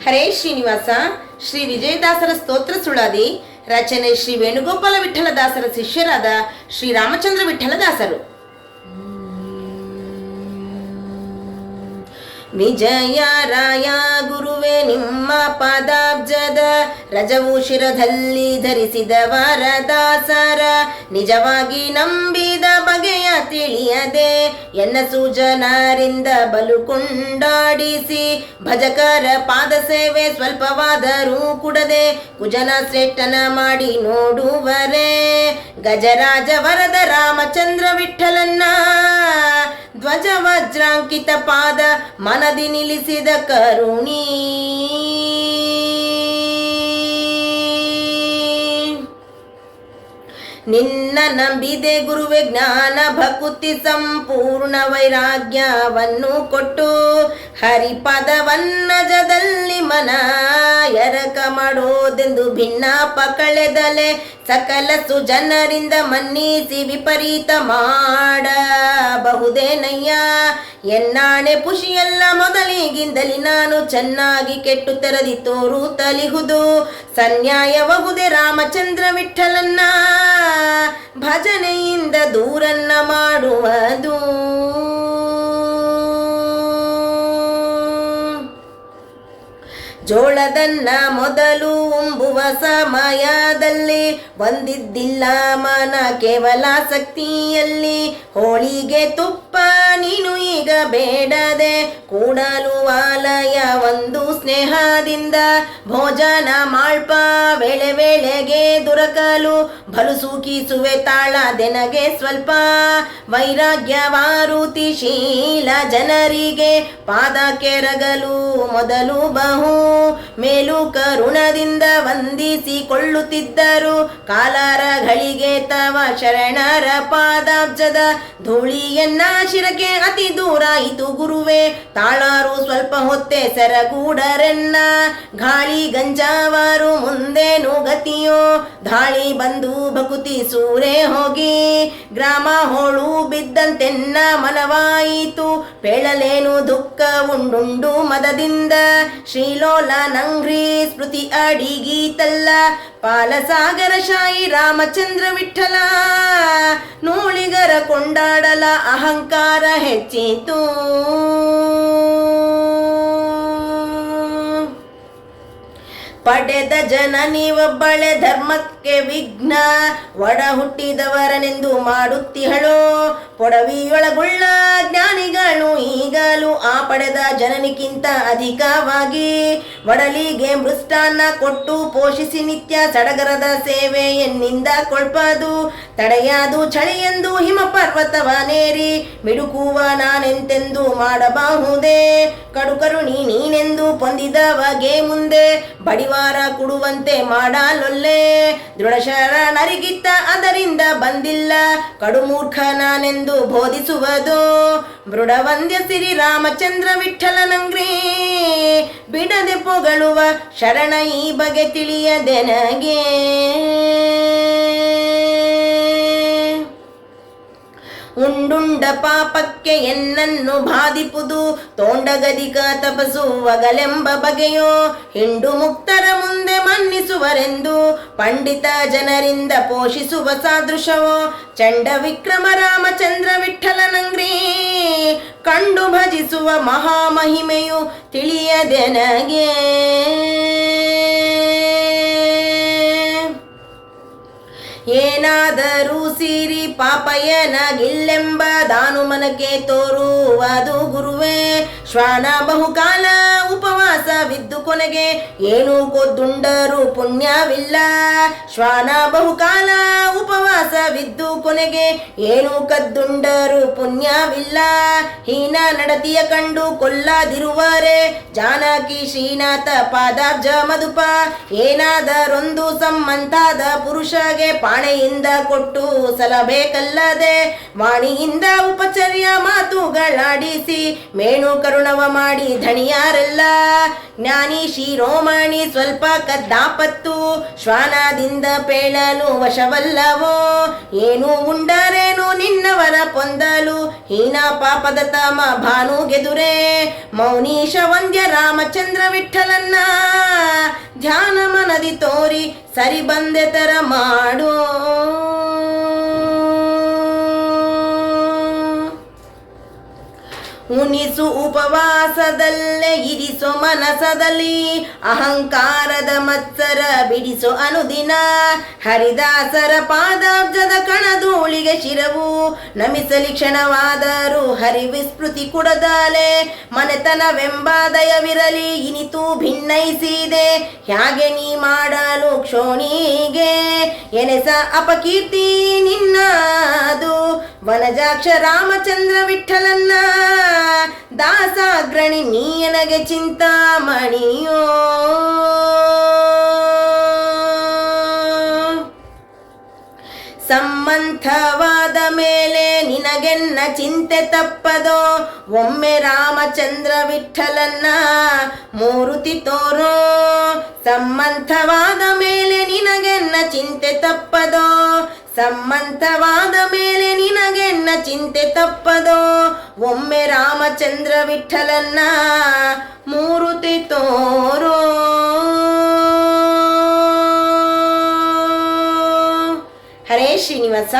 ಹರೇ ಶ್ರೀನಿವಾಸ. ಶ್ರೀ ವಿಜಯದಾಸರ ಸ್ತೋತ್ರ ಸುಳಾದಿ. ರಚನೆ ಶ್ರೀ ವೇಣುಗೋಪಾಲ ವಿಠಲದಾಸರ ಶಿಷ್ಯರಾದ ಶ್ರೀ ರಾಮಚಂದ್ರ ವಿಠಲದಾಸರು. ವಿಜಯರಾಯ ಗುರುವೆ ನಿಮ್ಮ ಪಾದಾಬ್ಜದ ರಜವು ಶಿರದಲ್ಲಿ ಧರಿಸಿದ ವರದಾಸರ ನಿಜವಾಗಿ ನಂಬಿದ ಬಗೆಯ ತಿಳಿಯದೆ ಎನ್ನ ಸುಜನರಿಂದ ಬಲು ಕೊಂಡಾಡಿಸಿ ಭಜಕರ ಪಾದ ಸೇವೆ ಸ್ವಲ್ಪವಾದರೂ ಕುಡದೆ ಕುಜನ ಶ್ರೇಷ್ಠನ ಮಾಡಿ ನೋಡುವರೆ ಗಜರಾಜ ವರದ ರಾಮಚಂದ್ರ ವಿಠಲನ್ನ ಧ್ವಜ ವಜ್ರಾಂಕಿತ ಪಾದ ಮನದಿ ನಿಲ್ಲಿಸಿದ ಕರುಣಿ ನಿನ್ನ ನಂಬಿದೆ ಗುರುವೆ ಜ್ಞಾನ ಭಕುತಿ ಸಂಪೂರ್ಣ ವೈರಾಗ್ಯವನ್ನು ಕೊಟ್ಟು ಹರಿಪದವನ್ನಜದಲ್ಲಿ ಮನ ಎರಕ ಮಾಡೋದೆಂದು ಭಿನ್ನಾಪ ಕಳೆದಲೆ ಸಕಲ ಸುಜನರಿಂದ ಮನ್ನಿಸಿ ವಿಪರೀತ ಮಾಡಬಹುದೇನಯ್ಯ. ಎನ್ನಾಣೆ ಪುಷಿಯಲ್ಲ ಮೊದಲಿಗಿಂದಲಿ ನಾನು ಚೆನ್ನಾಗಿ ಕೆಟ್ಟು ತೆರದಿ ತೋರು ತಲಿಹುದು ಸನ್ಯಾಯಬಹುದೇ ರಾಮಚಂದ್ರ ವಿಠಲನ್ನ ಭಜನೆಯಿಂದ ದೂರನ್ನ ಮಾಡುವುದು. ಜೋಳದನ್ನ ಮೊದಲು ಉಂಬುವ ಸಮಯದಲ್ಲಿ ಒಂದಿದ್ದಿಲ್ಲ ಮನ ಕೇವಲ ಶಕ್ತಿಯಲ್ಲಿ ಹೋಳಿಗೆ ತುಪ್ಪ ನೀನು ಈಗ ಬೇಡದೆ ಕೂಡಲು ಆಲಯ ಒಂದು ಸ್ನೇಹದಿಂದ ಭೋಜನ ಮಾಳ್ಪ ವೇಳೆ ವೇಳೆಗೆ ದೊರಕಲು ಬಲು ಸೂಕಿಸುವೆ ತಾಳದೆನಗೆ ಸ್ವಲ್ಪ ವೈರಾಗ್ಯವಾರುತಿ ಶೀಲ ಜನರಿಗೆ ಪಾದ ಕೆರಗಲು ಮೊದಲು ಬಹು ಮೇಲು ಕರುಣದಿಂದ ವಂದಿಸಿಕೊಳ್ಳುತ್ತಿದ್ದರು ಕಾಲರಗಳಿಗೆ ತವ ಶರಣರ ಪಾದಾಬ್ಜದ ಧೂಳಿಯನ್ನ ಶಿರಕ್ಕೆ ಅತಿ ದೂರ ಇತು ಗುರುವೆ ತಾಳಾರು ಸ್ವಲ್ಪ ಹೊತ್ತೆ ಸೆರಗೂಡರೆನ್ನ ಗಾಳಿ ಗಂಜಾವಾರು ಮುಂದೇನು ಗತಿಯೋ ಧಾಳಿ ಬಂದು ಭಕುತಿ ಸೂರೆ ಹೋಗಿ ಗ್ರಾಮ ಹೋಳು ಬಿದ್ದಂತೆನ್ನ ಮನವಾಯಿತು ಪೇಳಲೇನು ದುಃಖ ಉಂಡುಂಡು ಮದದಿಂದ ಶ್ರೀಲೋಲ ನಂಗ್ರಿ ಸ್ಮೃತಿ ಅಡಿಗೀತಲ್ಲ ಪಾಲಸಾಗರ ಶಾಯಿ ರಾಮಚಂದ್ರ ವಿಠಲ ನೂಳಿಗರ ಕೊಂಡಾಡಲ ಅಹಂಕಾರ ಹೆಚ್ಚಿತು. ಪಡೆದ ಜನನಿ ಒಬ್ಬಳೆ ಧರ್ಮಕ್ಕೆ ವಿಘ್ನ ಒಡ ಹುಟ್ಟಿದವರನೆಂದು ಮಾಡುತ್ತಿಹಳು ಪೊಡವಿಯೊಳಗುಳ್ಳ ಜ್ಞಾನಿಗಳು ಈಗಲೂ ಆ ಪಡೆದ ಜನನಿಗಿಂತ ಅಧಿಕವಾಗಿ ಒಡಲಿಗೆ ಮೃಷ್ಟಾನ್ನ ಕೊಟ್ಟು ಪೋಷಿಸಿ ನಿತ್ಯ ಸಡಗರದ ಸೇವೆ ಎನ್ನಿಂದ ಕೊಳ್ಪದು ತಡೆಯದು ಚಳಿಯೆಂದು ಹಿಮ ಪರ್ವತವನೇರಿ ಮಿಡುಕುವ ನಾನೆಂತೆಂದು ಮಾಡಬಹುದೇ ಕಡುಕರುಣಿ ನೀನೆಂದು ಪೊಂದಿದವಗೆ ಮುಂದೆ ಬಡಿವಾರ ಕೊಡುವಂತೆ ಮಾಡಲೊಲ್ಲೆ ದೃಢ ಶರಣರಿಗಿತ್ತ ಅದರಿಂದ ಬಂದಿಲ್ಲ ಕಡುಮೂರ್ಖ ನಾನೆಂದು ಬೋಧಿಸುವುದು ಮೃಡವಂದ್ಯ ಸಿರಿ ರಾಮಚಂದ್ರ ವಿಠಲನಂಗ್ರಿ ಬಿಡದೆ ಪೊಗಳುವ ಶರಣ ಈ ಬಗೆ ತಿಳಿಯದೆನಗೆ. ಉಂಡುಂಡ ಪಾಪಕ್ಕೆ ಎನ್ನನ್ನು ಬಾಧಿಪುದು ತೋಂಡಗದಿಕ ತಪಸುವಗಲೆಂಬ ಬಗೆಯೋ ಹಿಂಡು ಮುಕ್ತರ ಮುಂದೆ ಮನ್ನಿಸುವರೆಂದು ಪಂಡಿತ ಜನರಿಂದ ಪೋಷಿಸುವ ಸಾದೃಶವೋ ಚಂಡ ವಿಕ್ರಮ ರಾಮಚಂದ್ರ ವಿಠಲನಂಗ್ರಿ ಕಂಡು ಭಜಿಸುವ ಮಹಾಮಹಿಮೆಯು ತಿಳಿಯದೆನಗೆ. ಏನಾದರೂ ಸಿರಿ ಪಾಪಯ್ಯನಾಗಿಲ್ಲೆಂಬ ದಾನುಮನಕ್ಕೆ ತೋರುವುದು ಗುರುವೇ ಶ್ವಾನ ಬಹುಕಾಲ ಉಪವಾಸವಿದ್ದು ಕೊನೆಗೆ ಏನು ಕೊದ್ದುಂಡರೂ ಪುಣ್ಯವಿಲ್ಲ ಶ್ವಾನ ಬಹುಕಾಲ ಉಪವಾಸವಿದ್ದು ಕೊನೆಗೆ ಏನು ಕದ್ದುಂಡರೂ ಪುಣ್ಯವಿಲ್ಲ ಹೀನ ನಡತಿಯ ಕಂಡು ಕೊಲ್ಲದಿರುವರೆ ಜಾನಕಿ ಶ್ರೀನಾಥ ಪಾದಾಬ್ಜ ಮಧುಪ ಏನಾದರೊಂದು ಸಂಬಂಧದ ಪುರುಷಗೆ ಪಾಣೆಯಿಂದ ಕೊಟ್ಟು ಸಲಬೇಕಲ್ಲದೆ ವಾಣಿಯಿಂದ ಉಪಚರ್ಯ ಮಾತುಗಳಾಡಿಸಿ ಮೇಣು ಕರುಣವ ಮಾಡಿ ಧಣಿಯಾರೆಲ್ಲ ಜ್ಞಾನಿ ಶಿರೋಮಣಿ ಸ್ವಲ್ಪ ಕದ್ದಾಪತ್ತು ಶ್ವಾನದಿಂದ ಪೇಳಲು ವಶವಲ್ಲವೋ ಏನು ಉಂಡರೇನು ನಿನ್ನವರ ಪೊಂದಲು ಹೀನ ಪಾಪದ ತಮ ಭಾನು ಗೆದುರೆ ಮೌನೀಶ ವಂದ್ಯ ರಾಮಚಂದ್ರ ರಾಮಚಂದ್ರ ವಿಠಲನ್ನ ಧ್ಯಾನ ಮನದಿ ತೋರಿ ಸರಿ ಬಂದೆ ತರ ಮಾಡೋ. ಉಣಿಸು ಉಪವಾಸದಲ್ಲೇ ಇರಿಸೋ ಮನಸದಲ್ಲಿ ಅಹಂಕಾರದ ಮತ್ಸರ ಬಿಡಿಸೋ ಅನುದಿನ. ಹರಿದಾಸರ ಪಾದಾಬ್ಜದ ಕಣಧೂಳಿಗೆ ಶಿರವು ನಮಿಸಲಿ ಕ್ಷಣವಾದರೂ ಹರಿ ವಿಸ್ಮೃತಿ ಕುಡದಾಲೆ. ಮನೆತನವೆಂಬ ದಯವಿರಲಿ ಇನಿತು ಭಿನ್ನೈಸಿದೆ ಹ್ಯಾಗೆ ನೀ ಮಾಡಲು ಕ್ಷೋಣಿಗೆ. ಎನೆಸ ಅಪಕೀರ್ತಿ ನಿನ್ನದು ವನಜಾಕ್ಷ ರಾಮಚಂದ್ರ ವಿಠಲನ್ನ ದಾಸಾಗ್ರಣಿ ನೀಯನಗೆ ಚಿಂತಾಮಣಿಯೋ. ಸಂಬಂಧವಾದ ಮೇಲೆ ನಿನಗೆನ್ನ ಚಿಂತೆ ತಪ್ಪದೋ. ಒಮ್ಮೆ ರಾಮಚಂದ್ರ ವಿಠಲನ್ನ ಮೂರುತಿ ತೋರೋ. ಸಂಬಂಧವಾದ ಮೇಲೆ ನಿನಗೆನ್ನ ಚಿಂತೆ ತಪ್ಪದೋ. ಸಂಬಂಧವಾದ ಮೇಲೆ ನಿನಗೆನ್ನ ಚಿಂತೆ ತಪ್ಪದೋ. ಒಮ್ಮೆ ರಾಮಚಂದ್ರ ವಿಠಲನ್ನ ಮೂರುತಿ ತೋರೋ. ಹರೇ ಶ್ರೀನಿವಾಸ.